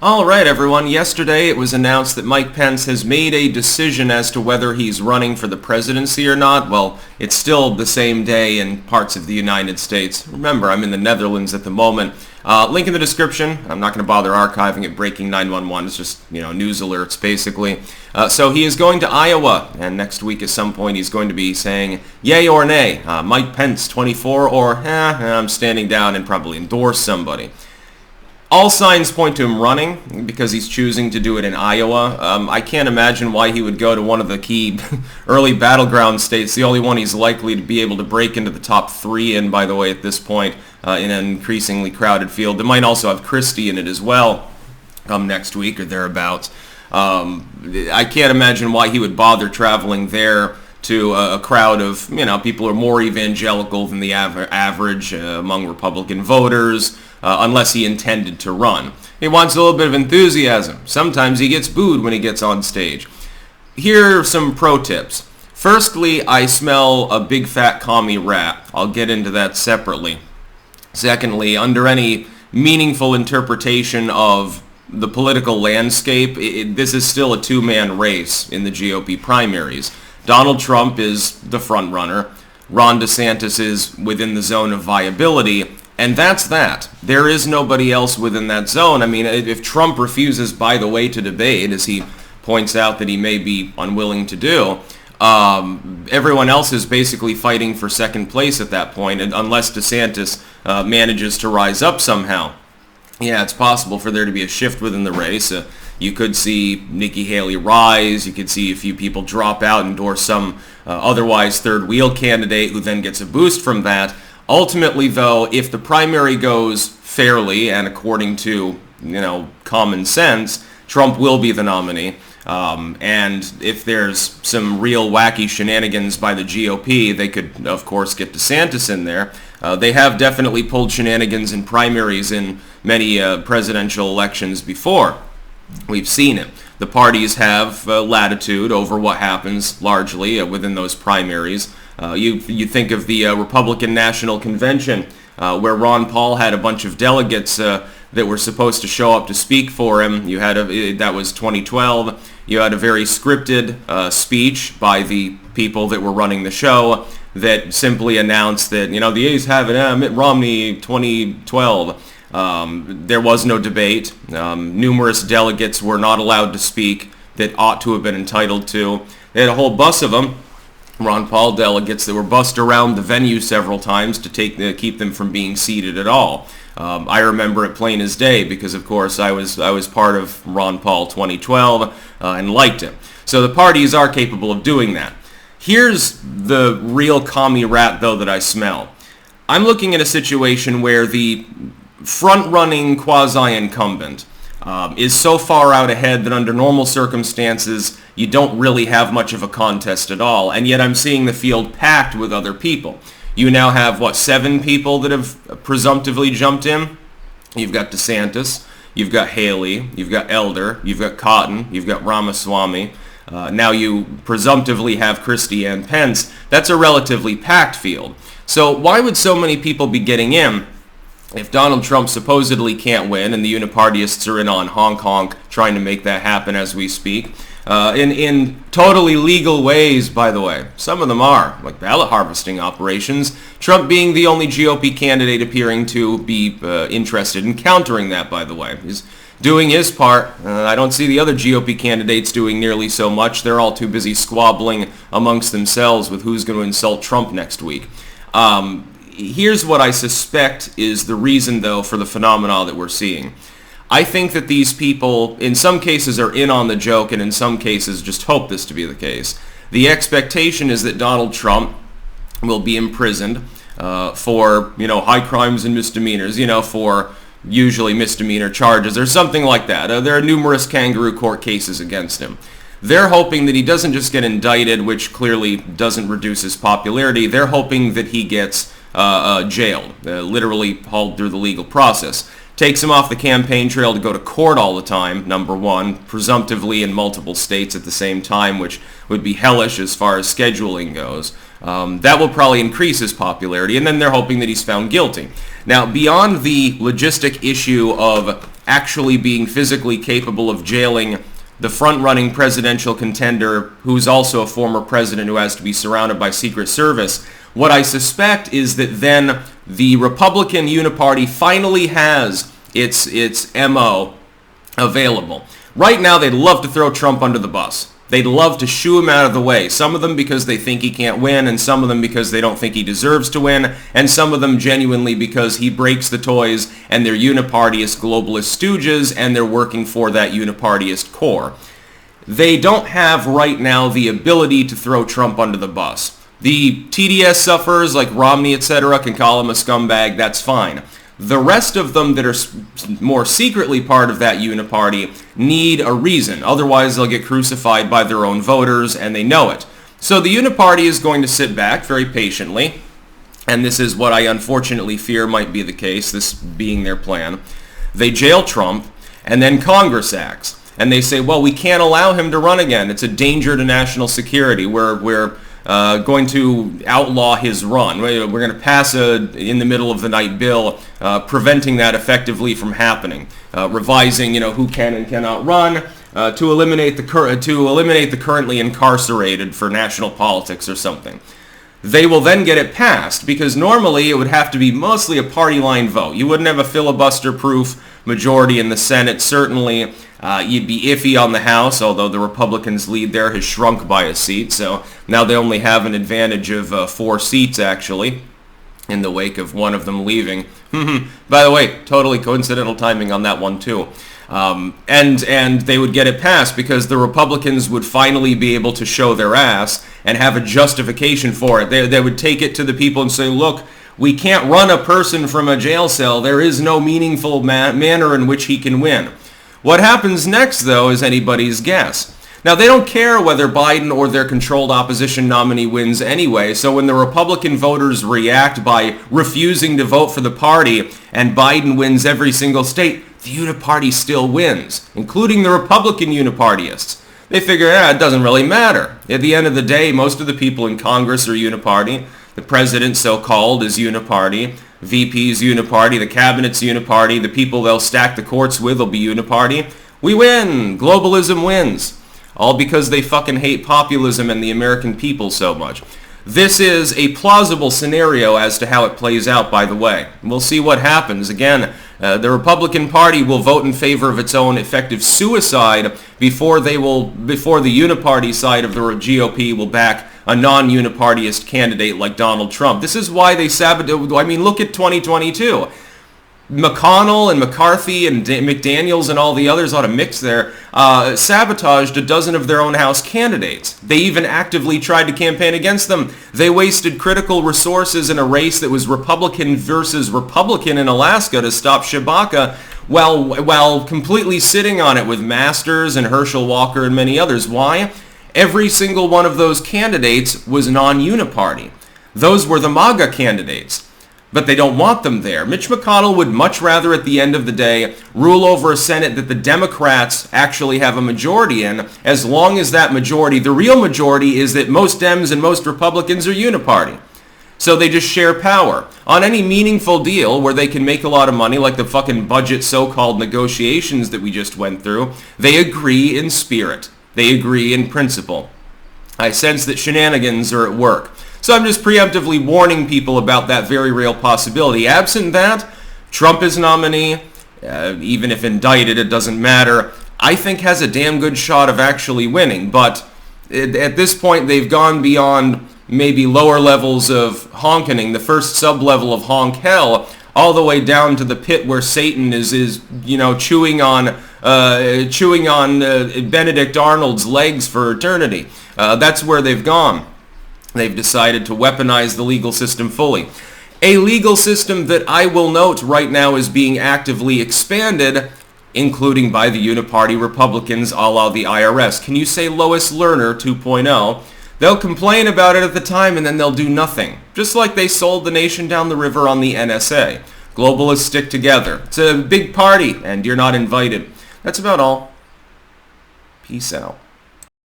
All right, everyone. Yesterday it was announced that Mike Pence has made a decision as to whether he's running for the presidency or not. Well, it's still the same day in parts of the United States. Remember, I'm in the Netherlands at the moment. Link in the description. I'm not going to bother archiving it. Breaking 911. It's just, news alerts, basically. So he is going to Iowa, and next week at some point he's going to be saying yay or nay. Mike Pence, 24, or I'm standing down and probably endorse somebody. All signs point to him running because he's choosing to do it in Iowa. I can't imagine why he would go to one of the key early battleground states, the only one he's likely to be able to break into the top three in, by the way, at this point, in an increasingly crowded field. That might also have Christie in it as well next week or thereabouts. I can't imagine why he would bother traveling there to a crowd of, people who are more evangelical than the average among Republican voters, unless he intended to run. He wants a little bit of enthusiasm. Sometimes he gets booed when he gets on stage. Here are some pro tips. Firstly, I smell a big fat commie rat. I'll get into that separately. Secondly, under any meaningful interpretation of the political landscape, this is still a two-man race in the GOP primaries. Donald Trump is the front runner. Ron DeSantis is within the zone of viability, and that's that. There is nobody else within that zone. I mean, if Trump refuses, by the way, to debate, as he points out that he may be unwilling to do, everyone else is basically fighting for second place at that point, and unless DeSantis manages to rise up somehow. Yeah, it's possible for there to be a shift within the race. You could see Nikki Haley rise. You could see a few people drop out and endorse some otherwise third wheel candidate who then gets a boost from that. Ultimately, though, if the primary goes fairly and according to, common sense, Trump will be the nominee. And if there's some real wacky shenanigans by the GOP, they could, of course, get DeSantis in there. They have definitely pulled shenanigans in primaries in many presidential elections before. We've seen it. The parties have latitude over what happens largely within those primaries. You think of the Republican National Convention where Ron Paul had a bunch of delegates that were supposed to show up to speak for him. You had that was 2012. You had a very scripted speech by the people that were running the show that simply announced that, the A's have it, Mitt Romney 2012. There was no debate. Numerous delegates were not allowed to speak that ought to have been entitled to. They had a whole bus of them, Ron Paul delegates, that were bussed around the venue several times to keep them from being seated at all. I remember it plain as day because, of course, I was part of Ron Paul 2012 and liked him. So the parties are capable of doing that. Here's the real commie rat, though, that I smell. I'm looking at a situation where the front-running quasi-incumbent is so far out ahead that under normal circumstances you don't really have much of a contest at all, and yet I'm seeing the field packed with other people. You now have, 7 people that have presumptively jumped in? You've got DeSantis, you've got Haley, you've got Elder, you've got Cotton, you've got Ramaswamy. Now you presumptively have Christie and Pence. That's a relatively packed field. So why would so many people be getting in if Donald Trump supposedly can't win and the unipartyists are in on honk trying to make that happen as we speak? In totally legal ways, by the way. Some of them are, like ballot harvesting operations. Trump being the only GOP candidate appearing to be interested in countering that, by the way. He's doing his part. I don't see the other GOP candidates doing nearly so much. They're all too busy squabbling amongst themselves with who's going to insult Trump next week. Here's what I suspect is the reason, though, for the phenomena that we're seeing. I think that these people, in some cases, are in on the joke, and in some cases just hope this to be the case. The expectation is that Donald Trump will be imprisoned for, high crimes and misdemeanors, for usually misdemeanor charges or something like that. There are numerous kangaroo court cases against him. They're hoping that he doesn't just get indicted, which clearly doesn't reduce his popularity. They're hoping that he gets jailed, literally hauled through the legal process. Takes him off the campaign trail to go to court all the time, number one, presumptively in multiple states at the same time, which would be hellish as far as scheduling goes. That will probably increase his popularity, and then they're hoping that he's found guilty. Now, beyond the logistic issue of actually being physically capable of jailing the front-running presidential contender, who's also a former president who has to be surrounded by Secret Service. What I suspect is that then the Republican uniparty finally has its MO available. Right now, they'd love to throw Trump under the bus. They'd love to shoo him out of the way. Some of them because they think he can't win, and some of them because they don't think he deserves to win, and some of them genuinely because he breaks the toys and they're unipartyist globalist stooges and they're working for that unipartyist core. They don't have right now the ability to throw Trump under the bus. The TDS sufferers like Romney, etc., can call him a scumbag. That's fine. The rest of them that are more secretly part of that uniparty need a reason. Otherwise, they'll get crucified by their own voters, and they know it. So the uniparty is going to sit back very patiently, and this is what I unfortunately fear might be the case, this being their plan. They jail Trump, and then Congress acts. And they say, well, we can't allow him to run again. It's a danger to national security. We're going to outlaw his run. We're going to pass a in the middle of the night bill preventing that effectively from happening, revising who can and cannot run to eliminate the currently incarcerated for national politics or something. They will then get it passed because normally it would have to be mostly a party line vote. You wouldn't have a filibuster-proof majority in the Senate. Certainly, you'd be iffy on the House, although the Republicans' lead there has shrunk by a seat. So now they only have an advantage of 4 seats, actually, in the wake of one of them leaving. By the way, totally coincidental timing on that one, too. And they would get it passed because the Republicans would finally be able to show their ass and have a justification for it. They would take it to the people and say, look, we can't run a person from a jail cell. There is no meaningful manner in which he can win. What happens next, though, is anybody's guess. Now, they don't care whether Biden or their controlled opposition nominee wins anyway, so when the Republican voters react by refusing to vote for the party and Biden wins every single state, the uniparty still wins, including the Republican unipartyists. They figure, it doesn't really matter. At the end of the day, most of the people in Congress are uniparty. The president, so-called, is uniparty. VP's uniparty. The cabinet's uniparty. The people they'll stack the courts with will be uniparty. We win. Globalism wins. All because they fucking hate populism and the American people so much. This is a plausible scenario as to how it plays out, by the way. We'll see what happens. Again, the Republican Party will vote in favor of its own effective suicide before the uniparty side of the GOP will back a non-unipartyist candidate like Donald Trump. This is why they sabotage. I mean, look at 2022. McConnell and McCarthy and McDaniels and all the others ought to mix there, sabotaged a dozen of their own House candidates. They even actively tried to campaign against them. They wasted critical resources in a race that was Republican versus Republican in Alaska to stop SHIB while completely sitting on it with Masters and Herschel Walker and many others. Why? Every single one of those candidates was non-uniparty. Those were the MAGA candidates. But they don't want them there. Mitch McConnell would much rather, at the end of the day, rule over a Senate that the Democrats actually have a majority in, as long as that majority, the real majority, is that most Dems and most Republicans are uniparty. So they just share power. On any meaningful deal where they can make a lot of money, like the fucking budget so-called negotiations that we just went through, they agree in spirit. They agree in principle. I sense that shenanigans are at work. So I'm just preemptively warning people about that very real possibility. Absent that, Trump is nominee, even if indicted, it doesn't matter, I think has a damn good shot of actually winning. But at this point, they've gone beyond maybe lower levels of honkening, the first sub-level of honk hell, all the way down to the pit where Satan is chewing on Benedict Arnold's legs for eternity. That's where they've gone. They've decided to weaponize the legal system fully. A legal system that I will note right now is being actively expanded, including by the uniparty Republicans a la the IRS. Can you say Lois Lerner 2.0? They'll complain about it at the time and then they'll do nothing. Just like they sold the nation down the river on the NSA. Globalists stick together. It's a big party and you're not invited. That's about all. Peace out.